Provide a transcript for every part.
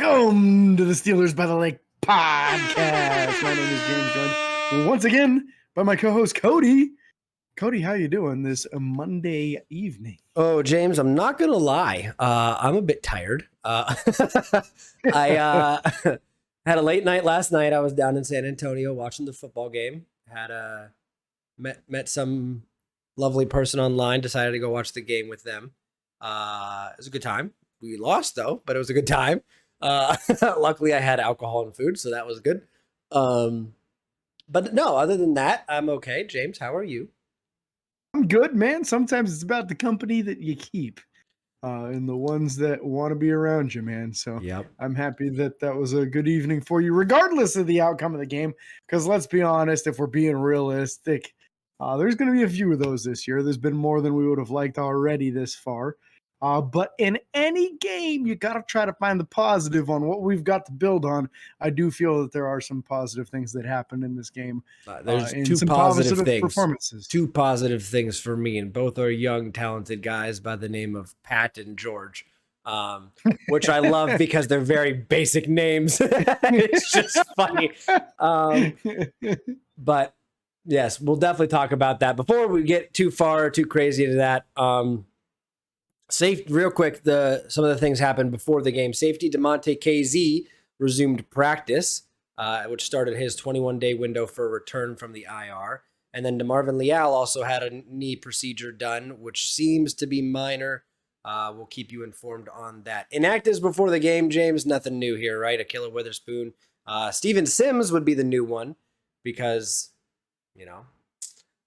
Welcome to the Steelers by the Lake podcast. My name is James, joined once again by my co-host Cody. Cody, how you doing this Monday evening? Oh, James, I'm not gonna lie. I'm a bit tired. I had a late night last night. I was down in San Antonio watching the football game. Had met some lovely person online. Decided to go watch the game with them. It was a good time. We lost though, but it was a good time. Luckily, I had alcohol and food, so that was good. But no, other than that, I'm okay. James, how are you? I'm good, man. Sometimes it's about the company that you keep and the ones that want to be around you, man. So Yep. I'm happy that was a good evening for you, regardless of the outcome of the game. Because let's be honest, if we're being realistic, there's going to be a few of those this year. There's been more than we would have liked already this far. But in any game, you got to try to find the positive on what we've got to build on. I do feel that there are some positive things that happened in this game. There's and two some positive things. Performances. Two positive things for me, and both are young, talented guys by the name of Pat and George, which I love because they're very basic names. It's just funny. But yes, we'll definitely talk about that. Before we get too crazy into that, real quick, some of the things happened before the game. Safety DeMonte KZ resumed practice, which started his 21-day window for a return from the IR. And then DeMarvin Leal also had a knee procedure done, which seems to be minor. We'll keep you informed on that. Inactives before the game, James, nothing new here, right? Akilla Witherspoon. Steven Sims would be the new one because,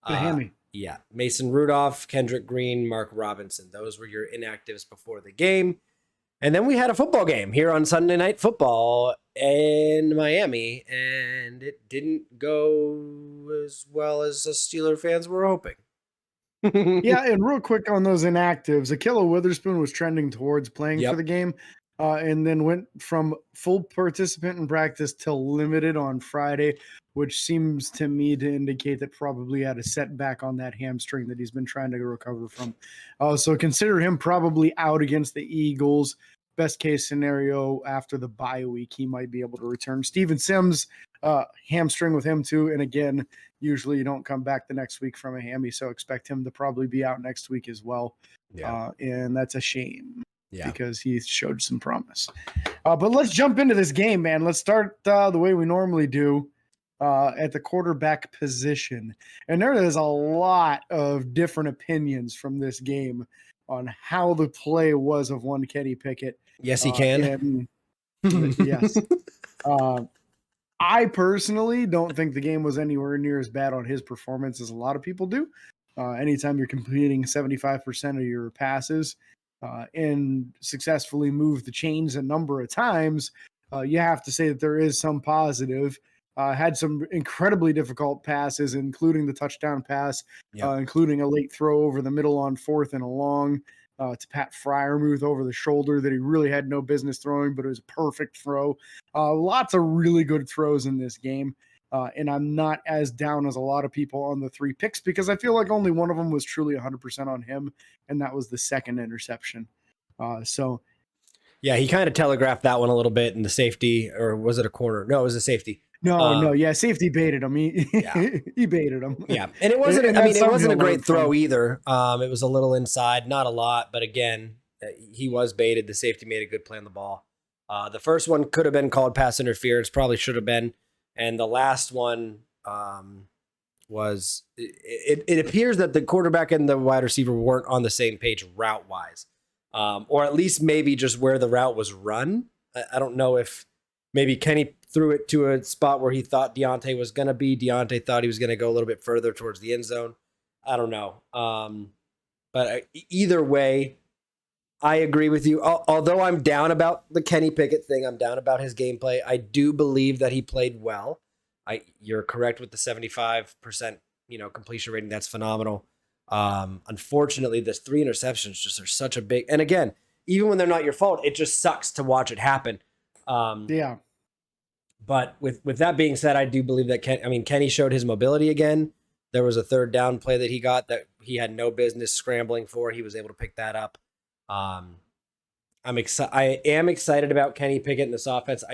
hammy. Yeah, Mason Rudolph, Kendrick Green, Mark Robinson. Those were your inactives before the game. And then we had a football game here on Sunday Night Football in Miami, and it didn't go as well as the Steeler fans were hoping. Yeah, and real quick on those inactives, Akilla Witherspoon was trending towards playing for the game and then went from full participant in practice till limited on Friday, which seems to me to indicate that probably had a setback on that hamstring that he's been trying to recover from. So consider him probably out against the Eagles. Best case scenario, after the bye week, he might be able to return. Steven Sims, hamstring with him too. And again, usually you don't come back the next week from a hammy, so expect him to probably be out next week as well. Yeah. And that's a shame because he showed some promise. But let's jump into this game, man. Let's start the way we normally do. At the quarterback position. And there is a lot of different opinions from this game on how the play was of one Kenny Pickett. Yes, he can. Yes. I personally don't think the game was anywhere near as bad on his performance as a lot of people do. Anytime you're completing 75% of your passes and successfully move the chains a number of times, you have to say that there is some positive. Had some incredibly difficult passes, including the touchdown pass, including a late throw over the middle on 4th and a long to Pat Freiermuth over the shoulder that he really had no business throwing, but it was a perfect throw. Lots of really good throws in this game. And I'm not as down as a lot of people on the 3 picks because I feel like only one of them was truly 100% on him, and that was the second interception. Yeah, he kind of telegraphed that one a little bit in the safety, or was it a corner? No, it was a safety. Safety baited him. He baited him. Yeah, and it wasn't. It wasn't a great throw either. It was a little inside, not a lot, but again, he was baited. The safety made a good play on the ball. The first one could have been called pass interference, probably should have been, and the last one was. It appears that the quarterback and the wide receiver weren't on the same page route wise, or at least maybe just where the route was run. I don't know if maybe Kenny threw it to a spot where he thought Deontay was going to be. Deontay thought he was going to go a little bit further towards the end zone. I don't know. But either way, I agree with you. Although I'm down about the Kenny Pickett thing, I'm down about his gameplay. I do believe that he played well. You're correct with the 75%, completion rating. That's phenomenal. Unfortunately, the 3 interceptions just are such a big, and again, even when they're not your fault, it just sucks to watch it happen. But with that being said, I do believe that Kenny showed his mobility again. There was a 3rd down play that he got that he had no business scrambling for. He was able to pick that up. I am excited about Kenny Pickett in this offense.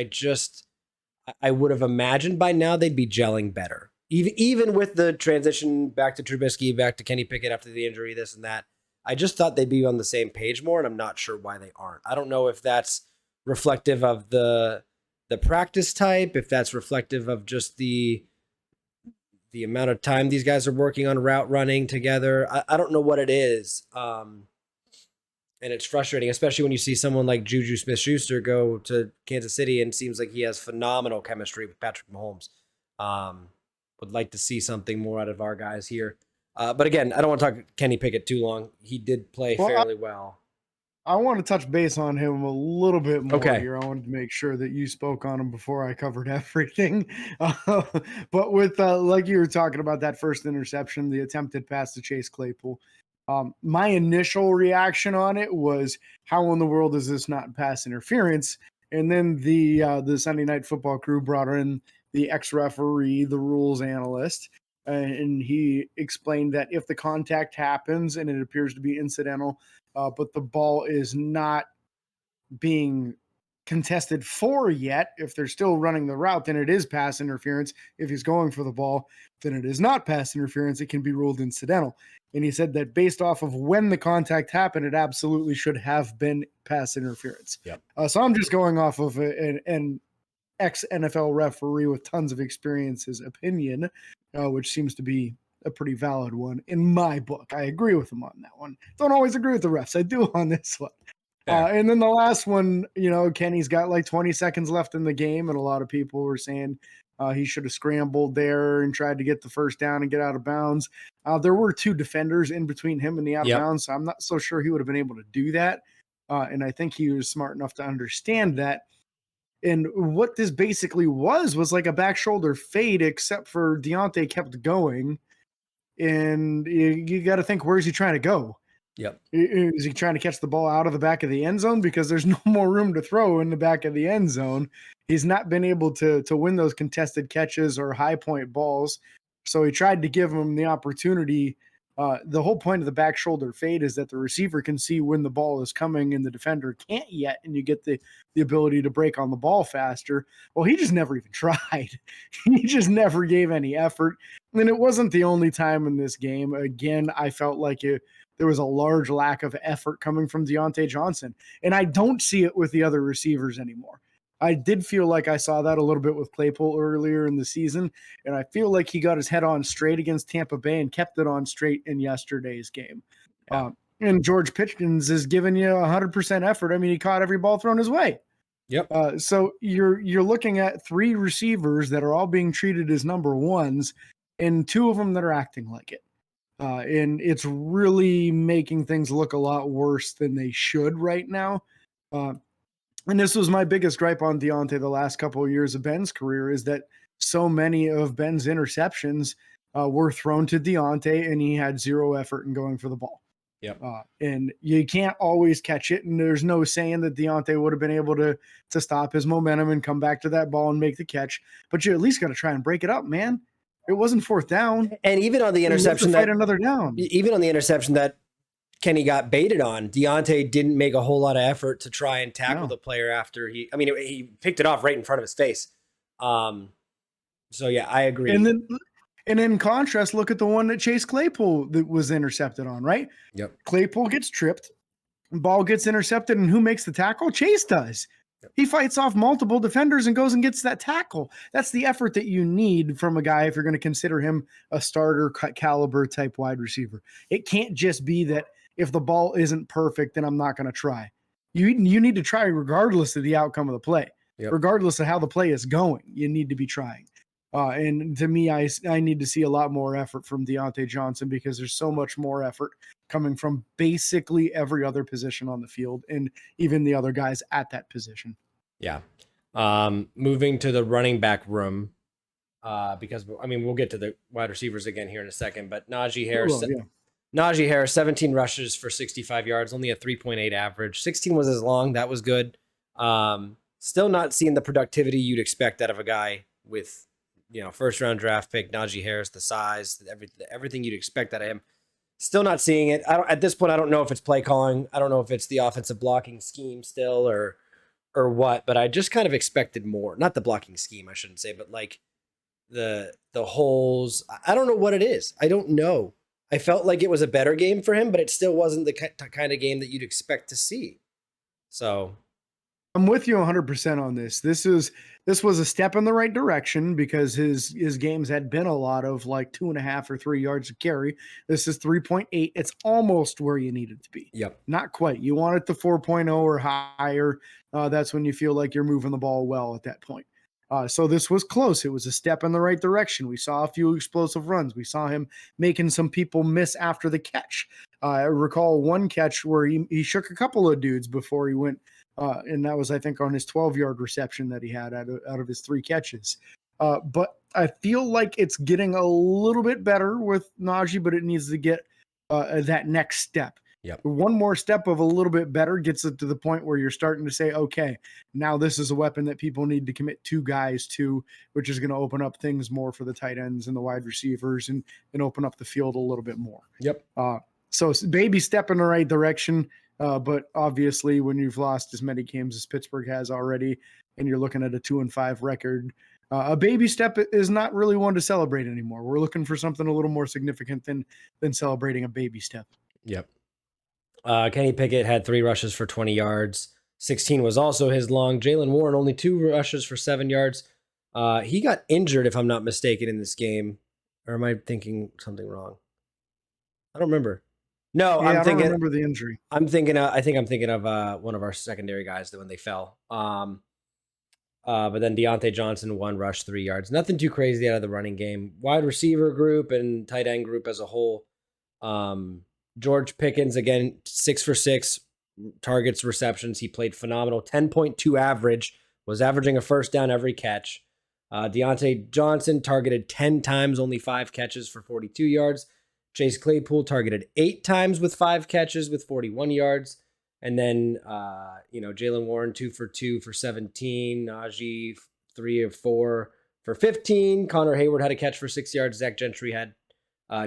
I would have imagined by now they'd be gelling better. Even with the transition back to Trubisky, back to Kenny Pickett after the injury, this and that. I just thought they'd be on the same page more, and I'm not sure why they aren't. I don't know if that's reflective of the practice type, if that's reflective of just the amount of time these guys are working on route running together. I don't know what it is. And it's frustrating, especially when you see someone like Juju Smith-Schuster go to Kansas City and seems like he has phenomenal chemistry with Patrick Mahomes. Would like to see something more out of our guys here. But again, I don't want to talk Kenny Pickett too long. He did play fairly well. I want to touch base on him a little bit more here. I wanted to make sure that you spoke on him before I covered everything. But with, like you were talking about that first interception, the attempted pass to Chase Claypool, my initial reaction on it was, how in the world is this not pass interference? And then the Sunday Night Football crew brought in the ex-referee, the rules analyst, and he explained that if the contact happens and it appears to be incidental, but the ball is not being contested for yet, if they're still running the route, then it is pass interference. If he's going for the ball, then it is not pass interference. It can be ruled incidental. And he said that based off of when the contact happened, it absolutely should have been pass interference. Yep. So I'm just going off of an ex-NFL referee with tons of experience's opinion, which seems to be a pretty valid one in my book. I agree with him on that one. Don't always agree with the refs. I do on this one. And then the last one, Kenny's got like 20 seconds left in the game, and a lot of people were saying he should have scrambled there and tried to get the first down and get out of bounds. There were two defenders in between him and the out of bounds, so I'm not so sure he would have been able to do that. And I think he was smart enough to understand that. And what this basically was like a back shoulder fade, except for Deontay kept going. And you got to think, where's he trying to go? Yep. Is he trying to catch the ball out of the back of the end zone? Because there's no more room to throw in the back of the end zone. He's not been able to win those contested catches or high point balls. So he tried to give him the opportunity. The whole point of the back shoulder fade is that the receiver can see when the ball is coming and the defender can't yet, and you get the ability to break on the ball faster. Well, he just never even tried. He just never gave any effort. And it wasn't the only time in this game. Again, I felt like there was a large lack of effort coming from Deontay Johnson, and I don't see it with the other receivers anymore. I did feel like I saw that a little bit with Claypool earlier in the season, and I feel like he got his head on straight against Tampa Bay and kept it on straight in yesterday's game. Yeah. And George Pickens is giving you 100% effort. I mean, he caught every ball thrown his way. Yep. So you're looking at three receivers that are all being treated as number ones, and two of them that are acting like it. And it's really making things look a lot worse than they should right now. And this was my biggest gripe on Deontay the last couple of years of Ben's career, is that so many of Ben's interceptions were thrown to Deontay, and he had zero effort in going for the ball. Yep. And you can't always catch it, and there's no saying that Deontay would have been able to stop his momentum and come back to that ball and make the catch. But you at least got to try and break it up, man. It wasn't fourth down. And even on the interception even on the interception that Kenny got baited on, Deontay didn't make a whole lot of effort to try and tackle the player after he picked it off right in front of his face. So yeah, I agree. And in contrast, look at the one that Chase Claypool that was intercepted on, right? Yep. Claypool gets tripped, ball gets intercepted, and who makes the tackle? Chase does. He fights off multiple defenders and goes and gets that tackle. That's the effort that you need from a guy if you're going to consider him a starter caliber type wide receiver. It can't just be that if the ball isn't perfect, then I'm not going to try. You need to try regardless of the outcome of the play. Yep. Regardless of how the play is going, you need to be trying. And to me, I need to see a lot more effort from Deontay Johnson, because there's so much more effort coming from basically every other position on the field, and even the other guys at that position. Yeah. Moving to the running back room, because we'll get to the wide receivers again here in a second, but Najee Harris, 17 rushes for 65 yards, only a 3.8 average. 16 was as long. That was good. Still not seeing the productivity you'd expect out of a guy with, first round draft pick, Najee Harris, the size, everything you'd expect out of him. Still not seeing it. At this point, I don't know if it's play calling. I don't know if it's the offensive blocking scheme still or what, but I just kind of expected more. Not the blocking scheme, I shouldn't say, but like the holes. I don't know what it is. I don't know. I felt like it was a better game for him, but it still wasn't the kind of game that you'd expect to see. So I'm with you 100% on this. This was a step in the right direction because his games had been a lot of like 2.5 or 3 yards of carry. This is 3.8. It's almost where you need it to be. Yep. Not quite. You want it to 4.0 or higher. That's when you feel like you're moving the ball well at that point. So this was close. It was a step in the right direction. We saw a few explosive runs. We saw him making some people miss after the catch. I recall one catch where he shook a couple of dudes before he went, and that was, I think, on his 12-yard reception that he had out of his 3 catches. But I feel like it's getting a little bit better with Najee, but it needs to get that next step. Yep. One more step of a little bit better gets it to the point where you're starting to say, okay, now this is a weapon that people need to commit 2 guys to, which is going to open up things more for the tight ends and the wide receivers and open up the field a little bit more. Yep. So baby step in the right direction. But obviously when you've lost as many games as Pittsburgh has already, and you're looking at a 2-5 record, a baby step is not really one to celebrate anymore. We're looking for something a little more significant than celebrating a baby step. Yep. Kenny Pickett had 3 rushes for 20 yards. 16 was also his long. Jaylen Warren only 2 rushes for 7 yards. He got injured, if I'm not mistaken, in this game. Or am I thinking something wrong? I don't remember. No, yeah, I don't remember the injury. I think I'm thinking of one of our secondary guys when they fell. But then Deontay Johnson, 1 rush, 3 yards. Nothing too crazy out of the running game. Wide receiver group and tight end group as a whole. George Pickens, again, 6 for 6 targets, receptions. He played phenomenal. 10.2 average, was averaging a first down every catch. Deontay Johnson targeted 10 times, only 5 catches for 42 yards. Chase Claypool targeted 8 times with 5 catches with 41 yards. And then, Jaylen Warren, 2 for 2 for 17. Najee, 3 of 4 for 15. Connor Hayward had a catch for 6 yards. Zach Gentry had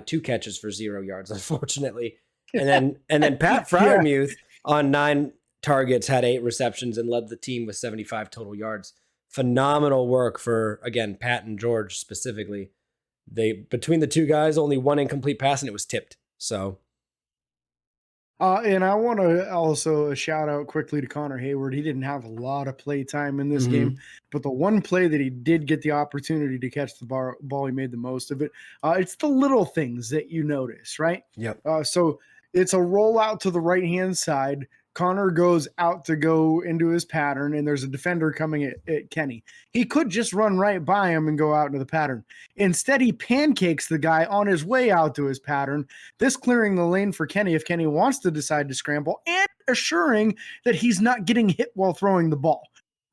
2 catches for 0 yards, unfortunately. And then Pat Freiermuth on 9 targets had 8 receptions and led the team with 75 total yards. Phenomenal work for, again, Pat and George specifically. Between the 2 guys, only 1 incomplete pass and it was tipped. So. And I want to also shout out quickly to Connor Hayward. He didn't have a lot of play time in this game, but the one play that he did get the opportunity to catch the ball, he made the most of it. It's the little things that you notice, right? Yep. So it's a rollout to the right-hand side. Connor goes out to go into his pattern, and there's a defender coming at Kenny. He could just run right by him and go out into the pattern. Instead, he pancakes the guy on his way out to his pattern, this clearing the lane for Kenny if Kenny wants to decide to scramble, and assuring that he's not getting hit while throwing the ball.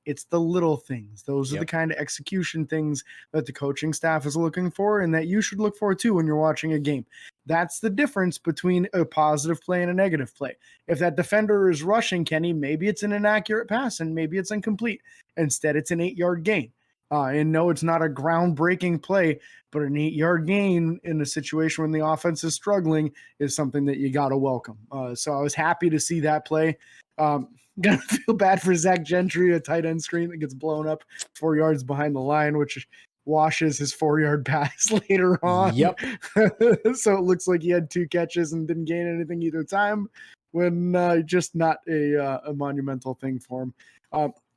It's the little things. Those are the kind of execution things that the coaching staff is looking for and that you should look for too when you're watching a game. That's the difference between a positive play and a negative play. If that defender is rushing Kenny, maybe it's an inaccurate pass and maybe it's incomplete. Instead, it's an 8-yard gain. And no, it's not a groundbreaking play, but an 8-yard gain in a situation when the offense is struggling is something that you got to welcome. So I was happy to see that play. Gonna feel bad for Zach Gentry, a tight end screen that gets blown up 4 yards behind the line, which washes his 4-yard pass later on. Yep. So it looks like he had 2 catches and didn't gain anything either time, when just not a monumental thing for him.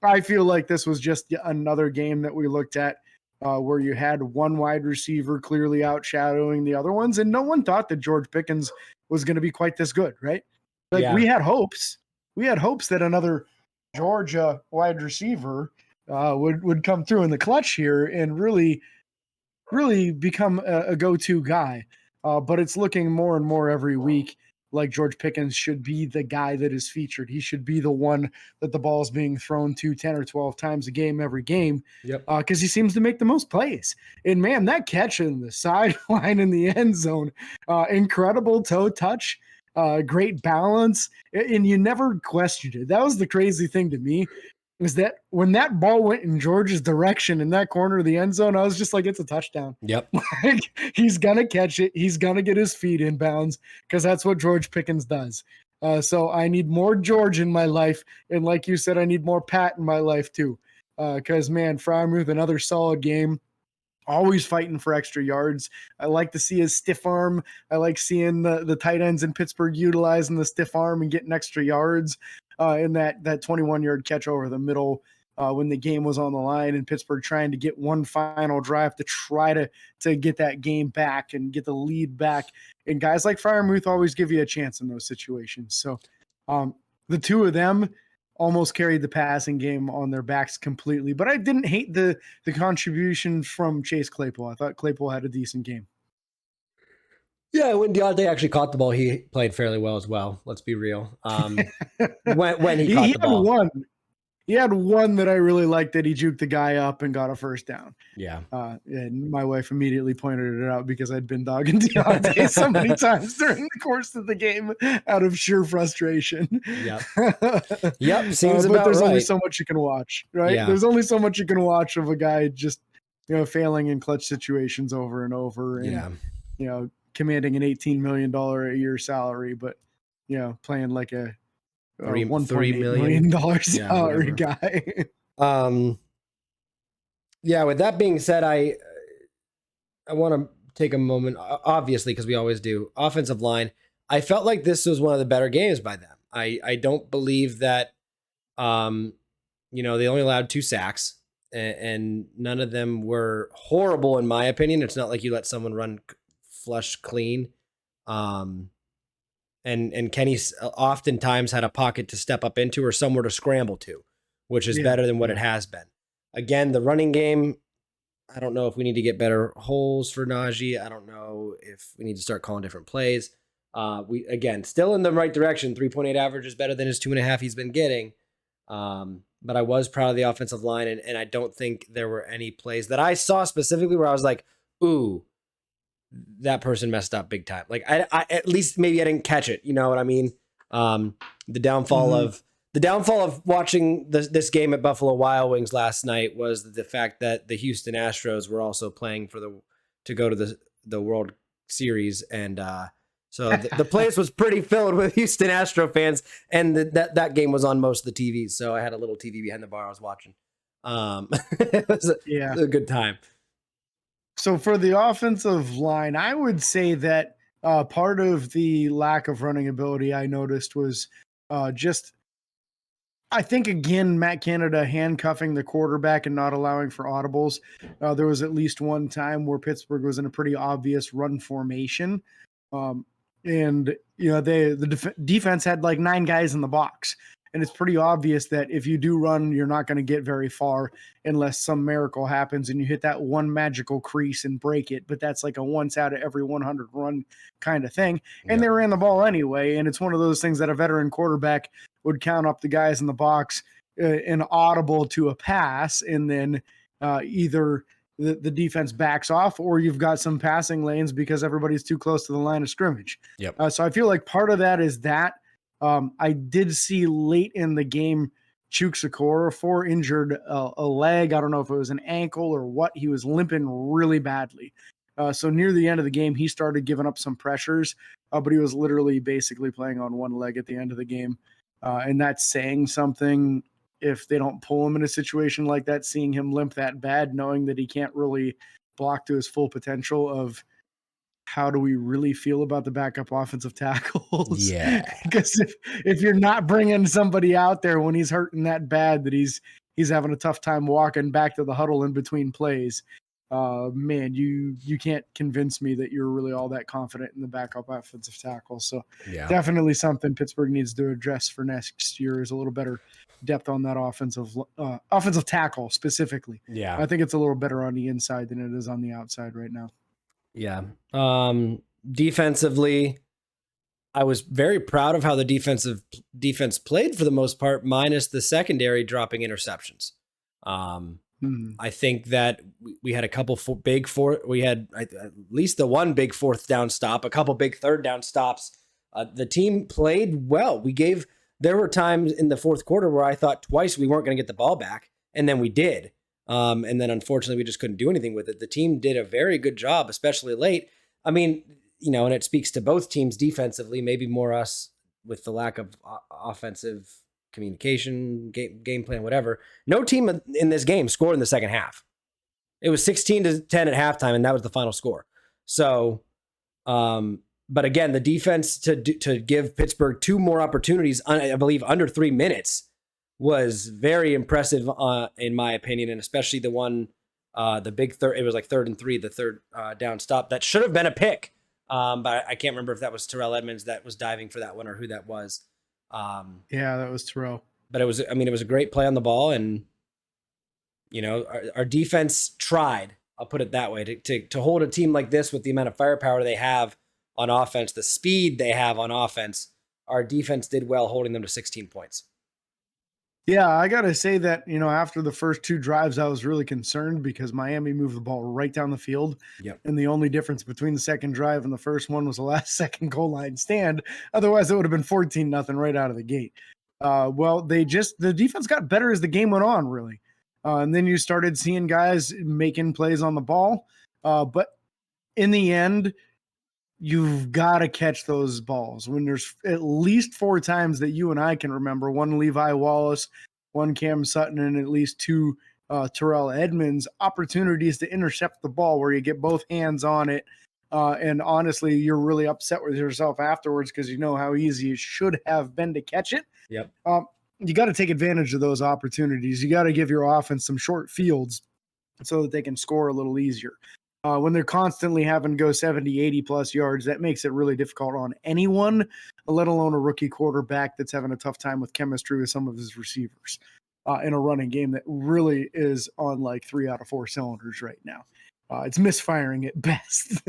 I feel like this was just another game that we looked at where you had one wide receiver clearly outshadowing the other ones, and no one thought that George Pickens was going to be quite this good, right? We had hopes. We had hopes that another Georgia wide receiver would come through in the clutch here and really become a go-to guy. But it's looking more and more every week like George Pickens should be the guy that is featured. He should be the one that the ball is being thrown to 10 or 12 times a game, every game. Yep. Because he seems to make the most plays. And man, that catch in the sideline in the end zone, incredible toe touch. Great balance, and you never questioned it. That was the crazy thing to me. is that when that ball went in George's direction in that corner of the end zone, I was just like, it's a touchdown. Yep. Like, he's going to catch it. He's going to get his feet in bounds because that's what George Pickens does. So I need more George in my life. And like you said, I need more Pat in my life too. Because, man, Freiermuth, another solid game. Always fighting for extra yards. I like to see his stiff arm. I like seeing the tight ends in Pittsburgh utilizing the stiff arm and getting extra yards. In that 21-yard catch over the middle when the game was on the line, and Pittsburgh trying to get one final drive to try to get that game back and get the lead back. And guys like Freiermuth always give you a chance in those situations. So the two of them almost carried the passing game on their backs completely. But I didn't hate the contribution from Chase Claypool. I thought Claypool had a decent game. Yeah, when Deontay actually caught the ball, he played fairly well as well. Let's be real. When he caught the ball. He had one that I really liked that he juked the guy up and got a first down. Yeah. And my wife immediately pointed it out because I'd been dogging Deontay so many times during the course of the game out of sheer frustration. Yep. Seems but about there's right. only so much you can watch, right? Yeah. There's only so much you can watch of a guy just, failing in clutch situations over and over. And, commanding an $18 million a year salary, but, playing like a $1.8 million salary guy. With that being said, I want to take a moment, obviously, because we always do. Offensive line, I felt like this was one of the better games by them. I don't believe that, they only allowed 2 sacks, and none of them were horrible in my opinion. It's not like you let someone run flush clean. And Kenny oftentimes had a pocket to step up into or somewhere to scramble to, which is better than what it has been. Again, the running game, I don't know if we need to get better holes for Najee. I don't know if we need to start calling different plays. We still in the right direction. 3.8 average is better than his 2.5 he's been getting. But I was proud of the offensive line, and I don't think there were any plays that I saw specifically where I was like, ooh, that person messed up big time. Like I at least maybe I didn't catch it. You know what I mean? The downfall of watching this game at Buffalo Wild Wings last night was the fact that the Houston Astros were also playing to go to the World Series. And so the place was pretty filled with Houston Astro fans, and that game was on most of the TVs. So I had a little TV behind the bar I was watching. It was a good time. So for the offensive line, I would say that part of the lack of running ability I noticed was I think, again, Matt Canada handcuffing the quarterback and not allowing for audibles. There was at least one time where Pittsburgh was in a pretty obvious run formation. And, the defense had like 9 guys in the box. And it's pretty obvious that if you do run, you're not going to get very far unless some miracle happens and you hit that one magical crease and break it. But that's like a once out of every 100 run kind of thing. And they ran the ball anyway. And it's one of those things that a veteran quarterback would count up the guys in the box an audible to a pass. And then either the defense backs off or you've got some passing lanes because everybody's too close to the line of scrimmage. So I feel like part of that is that. I did see late in the game Chukwuezefor injured a leg. I don't know if it was an ankle or what. He was limping really badly. So near the end of the game, he started giving up some pressures, but he was literally basically playing on one leg at the end of the game. And that's saying something if they don't pull him in a situation like that, seeing him limp that bad, knowing that he can't really block to his full potential of how do we really feel about the backup offensive tackles? Yeah. Because if you're not bringing somebody out there when he's hurting that bad that he's having a tough time walking back to the huddle in between plays, man, you can't convince me that you're really all that confident in the backup offensive tackle. So definitely something Pittsburgh needs to address for next year is a little better depth on that offensive tackle specifically. Yeah. I think it's a little better on the inside than it is on the outside right now. Yeah. Defensively, I was very proud of how the defense played for the most part, minus the secondary dropping interceptions. I think that we had a couple we had at least the one big 4th down stop, a couple big 3rd down stops. The team played well. We gave there were times in the fourth quarter where I thought twice we weren't going to get the ball back, and then we did. And then unfortunately we just couldn't do anything with it. The team did a very good job, especially late. I mean, and it speaks to both teams defensively, maybe more us with the lack of offensive communication, game plan, whatever. No team in this game scored in the second half. It was 16-10 at halftime, and that was the final score. So, but again, the defense to give Pittsburgh 2 more opportunities, I believe under 3 minutes, was very impressive in my opinion, and especially the one, the big third. It was like 3rd and 3, the third down stop that should have been a pick, but I can't remember if that was Terrell Edmonds that was diving for that one or who that was. Yeah, that was Terrell. But it was a great play on the ball, and our defense tried. I'll put it that way, to hold a team like this with the amount of firepower they have on offense, the speed they have on offense. Our defense did well holding them to 16 points. Yeah, I got to say that, after the first 2 drives, I was really concerned because Miami moved the ball right down the field. Yep. And the only difference between the second drive and the first one was the last second goal line stand. Otherwise, it would have been 14-0 right out of the gate. Well, the defense got better as the game went on, really. And then you started seeing guys making plays on the ball. But in the end, you've got to catch those balls when there's at least 4 times that you and I can remember, 1 Levi Wallace, 1 Cam Sutton, and at least 2 Terrell Edmonds opportunities to intercept the ball where you get both hands on it. And honestly, you're really upset with yourself afterwards because you know how easy it should have been to catch it. Yep. You got to take advantage of those opportunities. You got to give your offense some short fields so that they can score a little easier. When they're constantly having to go 70, 80 plus yards, that makes it really difficult on anyone, let alone a rookie quarterback that's having a tough time with chemistry with some of his receivers in a running game that really is on like 3 out of 4 cylinders right now. It's misfiring at best.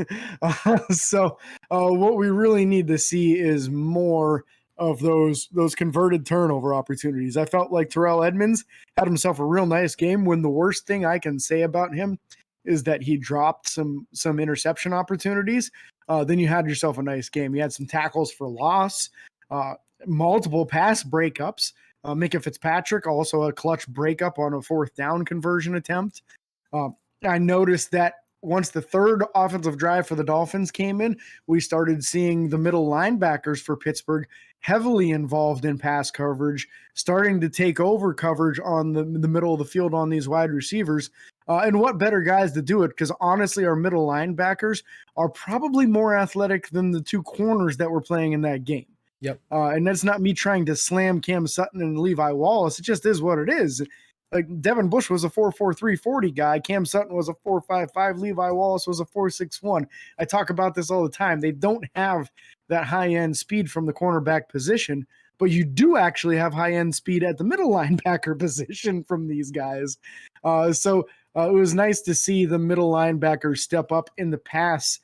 So what we really need to see is more of those converted turnover opportunities. I felt like Terrell Edmonds had himself a real nice game, when the worst thing I can say about him is that he dropped some interception opportunities. Then you had yourself a nice game. You had some tackles for loss, multiple pass breakups. Micah Fitzpatrick, also a clutch breakup on a 4th down conversion attempt. I noticed that once the 3rd offensive drive for the Dolphins came in, we started seeing the middle linebackers for Pittsburgh heavily involved in pass coverage, starting to take over coverage on the middle of the field on these wide receivers. And what better guys to do it? Because honestly, our middle linebackers are probably more athletic than the 2 corners that were playing in that game. Yep. And that's not me trying to slam Cam Sutton and Levi Wallace. It just is what it is. Like Devin Bush was a 4.43 40 guy. Cam Sutton was a 4.55. Levi Wallace was a 4.61. I talk about this all the time. They don't have that high-end speed from the cornerback position, but you do actually have high-end speed at the middle linebacker position from these guys. So it was nice to see the middle linebackers step up in the pass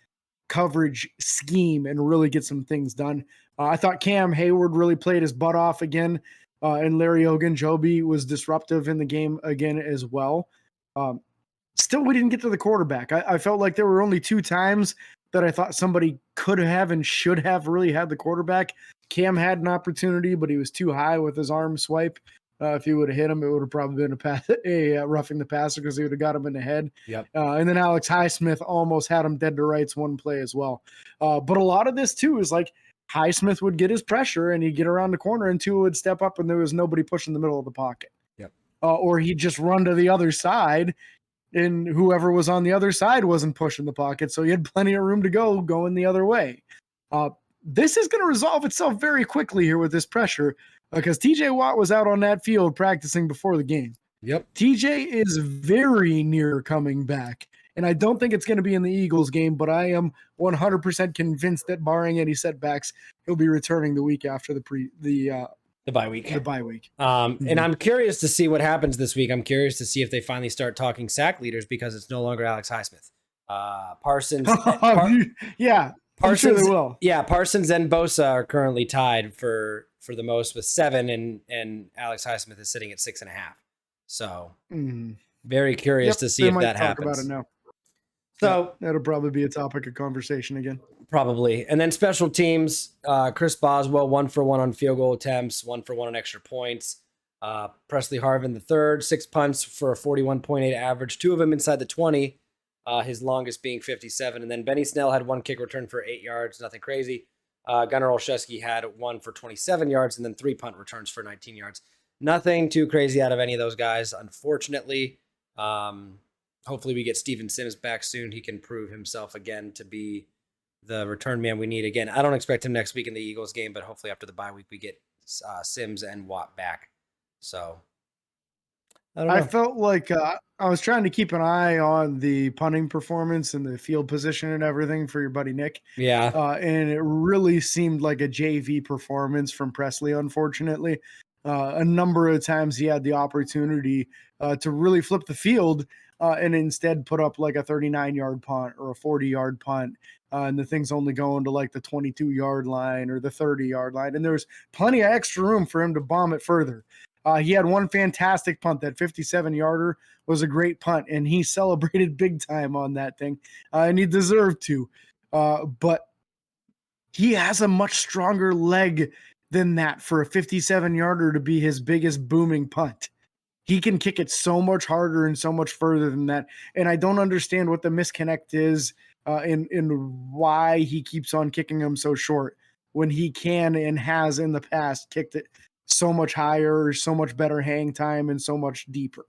coverage scheme and really get some things done. I thought Cam Hayward really played his butt off again. And Larry Ogunjobi was disruptive in the game again as well. Still, we didn't get to the quarterback. I felt like there were only 2 times that I thought somebody could have and should have really had the quarterback. Cam had an opportunity, but he was too high with his arm swipe. If he would have hit him, it would have probably been a roughing the passer because he would have got him in the head. Yep. And then Alex Highsmith almost had him dead to rights one play as well. But a lot of this, too, is like Highsmith would get his pressure and he'd get around the corner and Tua would step up and there was nobody pushing the middle of the pocket. Yep. Or he'd just run to the other side and whoever was on the other side wasn't pushing the pocket. So you had plenty of room to go going the other way. This is going to resolve itself very quickly here with this pressure because TJ Watt was out on that field practicing before the game. Yep. TJ is very near coming back. And I don't think it's going to be in the Eagles game, but I am 100% convinced that barring any setbacks, he'll be returning the week after the bye week. The bye week. And I'm curious to see what happens this week. I'm curious to see if they finally start talking sack leaders because it's no longer Alex Highsmith. Parsons. Yeah. Parsons, I'm sure they will. Yeah, Parsons and Bosa are currently tied for the most with 7, and Alex Highsmith is sitting at 6.5. So very curious to see if that happens. About it now. So that'll probably be a topic of conversation again. Probably. And then special teams, Chris Boswell, 1 for 1 on field goal attempts, 1 for 1 on extra points. Presley Harvin the third, 6 punts for a 41.8 average, 2 of them inside the 20, his longest being 57. And then Benny Snell had 1 kick return for 8 yards, nothing crazy. Gunnar Olszewski had 1 for 27 yards and then 3 punt returns for 19 yards. Nothing too crazy out of any of those guys, unfortunately. Hopefully we get Steven Sims back soon. He can prove himself again to be the return man we need. Again, I don't expect him next week in the Eagles game, but hopefully after the bye week we get Sims and Watt back. So I felt like I was trying to keep an eye on the punting performance and the field position and everything for your buddy Nick. Yeah. And it really seemed like a JV performance from Presley, unfortunately. A number of times he had the opportunity to really flip the field and instead put up like a 39-yard punt or a 40-yard punt. And the thing's only going to like the 22-yard line or the 30-yard line. And there was plenty of extra room for him to bomb it further. He had one fantastic punt. That 57-yarder was a great punt, and he celebrated big time on that thing, and he deserved to. But he has a much stronger leg than that for a 57-yarder to be his biggest booming punt. He can kick it so much harder and so much further than that, and I don't understand what the misconnect is in why he keeps on kicking him so short when he can and has in the past kicked it so much higher, so much better hang time, and so much deeper.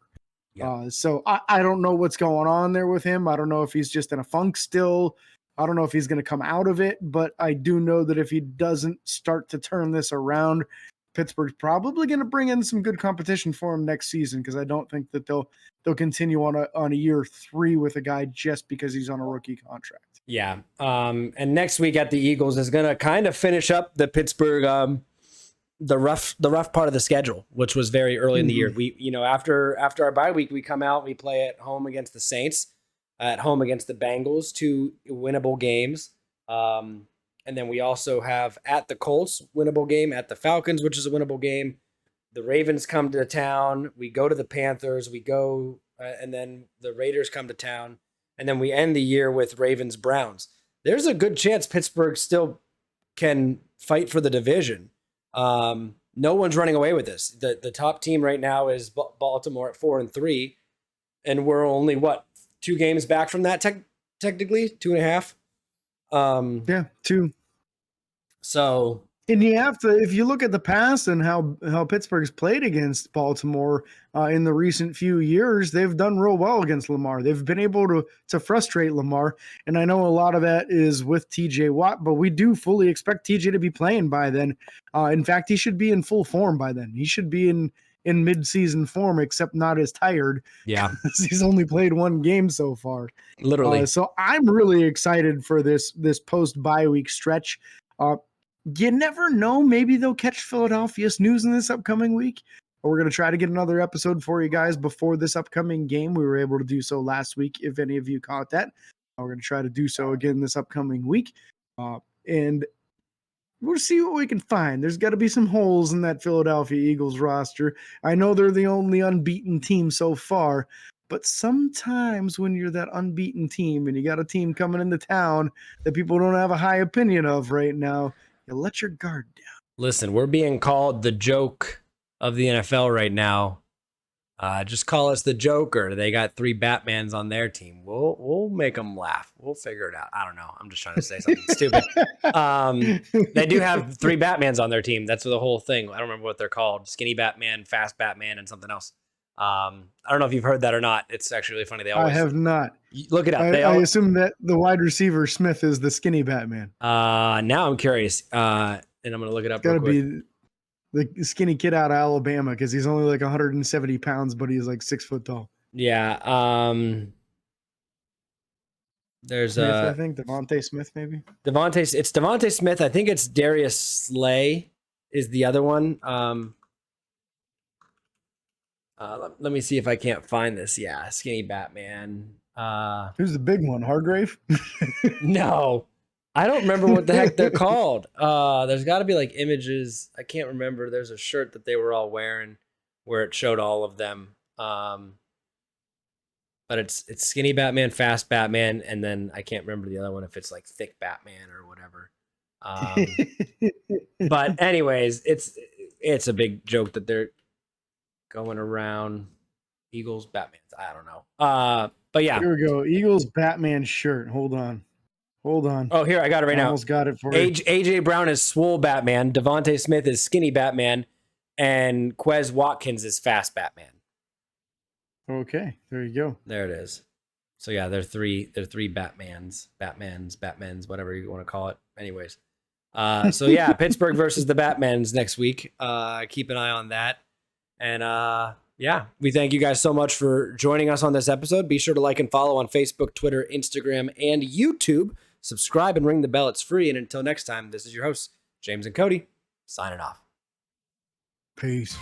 Yeah. So I don't know what's going on there with him. I don't know if he's just in a funk still. I don't know if he's going to come out of it, but I do know that if he doesn't start to turn this around, Pittsburgh's probably going to bring in some good competition for him next season, because I don't think that they'll continue on a year 3 with a guy just because he's on a rookie contract. Yeah. And next week at the Eagles is going to kind of finish up the Pittsburgh the rough part of the schedule, which was very early in the year. We, after our bye week, we come out, we play at home against the Saints, at home against the Bengals, 2 winnable games. And then we also have at the Colts, winnable game, at the Falcons, which is a winnable game. The Ravens come to town. We go to the Panthers. We go, and then the Raiders come to town. And then we end the year with Ravens Browns. There's a good chance Pittsburgh still can fight for the division. No one's running away with this. The top team right now is Baltimore at 4-3, and we're only 2 games back from that technically 2.5. Yeah, 2. So, and you have to, if you look at the past and how Pittsburgh's played against Baltimore in the recent few years, they've done real well against Lamar. They've been able to frustrate Lamar, and I know a lot of that is with TJ Watt, but we do fully expect TJ to be playing by then. In fact, he should be in full form by then. He should be in mid-season form, except not as tired. Yeah, he's only played 1 game so far. Literally. So I'm really excited for this post-bye week stretch. You never know. Maybe they'll catch Philadelphia snoozing this upcoming week. We're going to try to get another episode for you guys before this upcoming game. We were able to do so last week, if any of you caught that. We're going to try to do so again this upcoming week. And we'll see what we can find. There's got to be some holes in that Philadelphia Eagles roster. I know they're the only unbeaten team so far, but sometimes when you're that unbeaten team and you got a team coming into town that people don't have a high opinion of right now, you let your guard down. Listen, we're being called the joke of the NFL right now. Just call us the Joker. They got 3 Batmans on their team. We'll make them laugh. We'll figure it out. I don't know. I'm just trying to say something stupid. They do have 3 Batmans on their team. That's the whole thing. I don't remember what they're called. Skinny Batman, Fast Batman, and something else. I don't know if you've heard that or not. It's actually really funny. I have not. Look it up. I assume that the wide receiver Smith is the skinny Batman. Now I'm curious, and I'm going to look it up. It's got to be the skinny kid out of Alabama, because he's only like 170 pounds, but he's like 6 foot tall. Yeah. There's Smith, I think Devontae Smith, maybe. It's Devontae Smith. I think it's Darius Slay is the other one. Let me see if I can't find this. Yeah, skinny Batman. Who's the big one? Hargrave? No, I don't remember what the heck they're called. There's got to be like images. I can't remember. There's a shirt that they were all wearing where it showed all of them. but it's skinny Batman, fast Batman, and then I can't remember the other one if it's like thick Batman or whatever. But anyways, it's a big joke that they're going around Eagles, Batmans. I don't know. But yeah. Here we go. Eagles Batman shirt. Hold on. Oh, here, I got it right now. Almost got it for you. AJ Brown is swole Batman. Devontae Smith is skinny Batman. And Quez Watkins is fast Batman. Okay, there you go. There it is. So yeah, they're three Batmans, whatever you want to call it. Anyways. So yeah, Pittsburgh versus the Batmans next week. Keep an eye on that. And yeah, we thank you guys so much for joining us on this episode. Be sure to like and follow on Facebook, Twitter, Instagram, and YouTube. Subscribe and ring the bell. It's free. And until next time, this is your hosts, James and Cody, signing off. Peace.